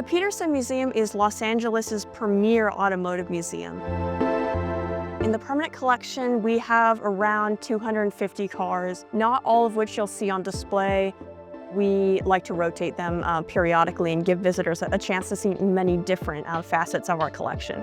Petersen Museum is Los Angeles' premier automotive museum. In the permanent collection, we have around 250 cars, not all of which you'll see on display. We like to rotate them periodically and give visitors a chance to see many different facets of our collection.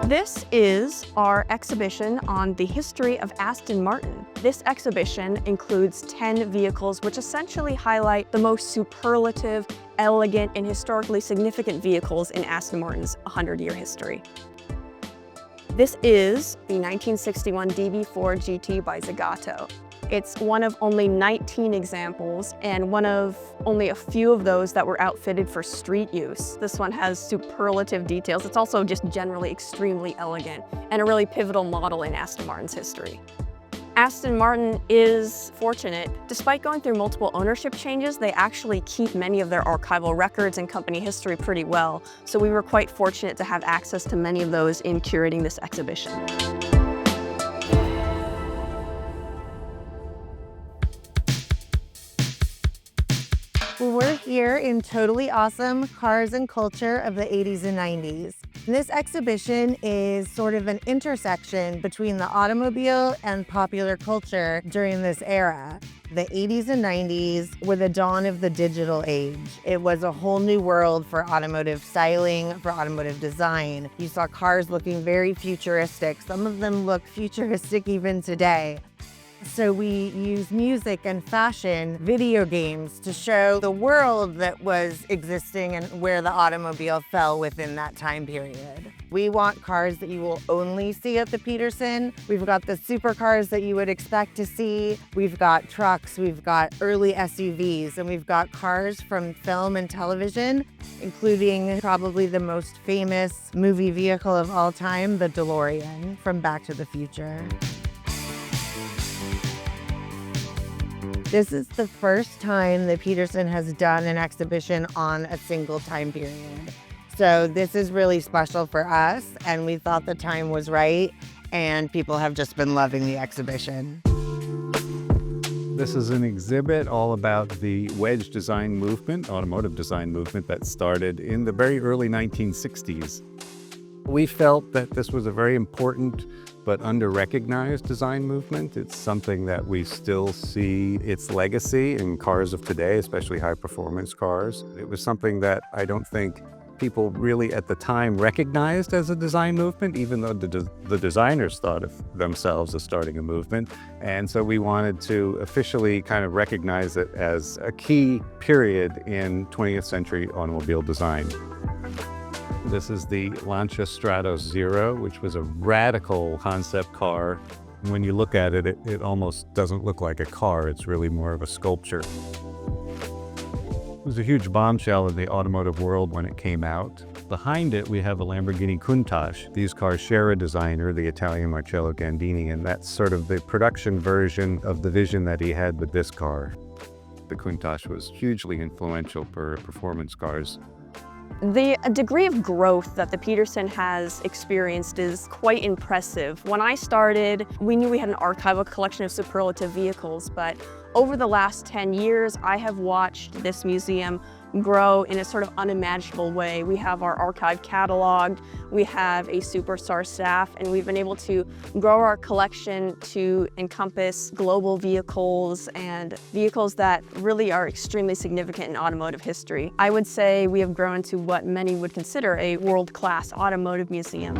This is our exhibition on the history of Aston Martin. This exhibition includes 10 vehicles which essentially highlight the most superlative, elegant, and historically significant vehicles in Aston Martin's 100-year history. This is the 1961 DB4 GT by Zagato. It's one of only 19 examples and one of only a few of those that were outfitted for street use. This one has superlative details. It's also just generally extremely elegant and a really pivotal model in Aston Martin's history. Aston Martin is fortunate. Despite going through multiple ownership changes, they actually keep many of their archival records and company history pretty well. So we were quite fortunate to have access to many of those in curating this exhibition. We're here in Totally Awesome Cars and Culture of the 80s and 90s. This exhibition is sort of an intersection between the automobile and popular culture during this era. The 80s and 90s were the dawn of the digital age. It was a whole new world for automotive styling, for automotive design. You saw cars looking very futuristic. Some of them look futuristic even today. So we use music and fashion, video games to show the world that was existing and where the automobile fell within that time period. We want cars that you will only see at the Petersen. We've got the supercars that you would expect to see. We've got trucks, we've got early SUVs, and we've got cars from film and television, including probably the most famous movie vehicle of all time, the DeLorean from Back to the Future. This is the first time that Petersen has done an exhibition on a single time period. So this is really special for us, and we thought the time was right, and people have just been loving the exhibition. This is an exhibit all about the wedge design movement, automotive design movement that started in the very early 1960s. We felt that this was a very important but under-recognized design movement. It's something that we still see its legacy in cars of today, especially high-performance cars. It was something that I don't think people really at the time recognized as a design movement, even though the designers thought of themselves as starting a movement. And so we wanted to officially kind of recognize it as a key period in 20th century automobile design. This is the Lancia Stratos Zero, which was a radical concept car. When you look at it, it almost doesn't look like a car. It's really more of a sculpture. It was a huge bombshell in the automotive world when it came out. Behind it, we have a Lamborghini Countach. These cars share a designer, the Italian Marcello Gandini, and that's sort of the production version of the vision that he had with this car. The Countach was hugely influential for performance cars. The degree of growth that the Petersen has experienced is quite impressive. When I started, we knew we had an archival collection of superlative vehicles, but over the last 10 years, I have watched this museum grow in a sort of unimaginable way. We have our archive cataloged, we have a superstar staff, and we've been able to grow our collection to encompass global vehicles and vehicles that really are extremely significant in automotive history. I would say we have grown to what many would consider a world-class automotive museum.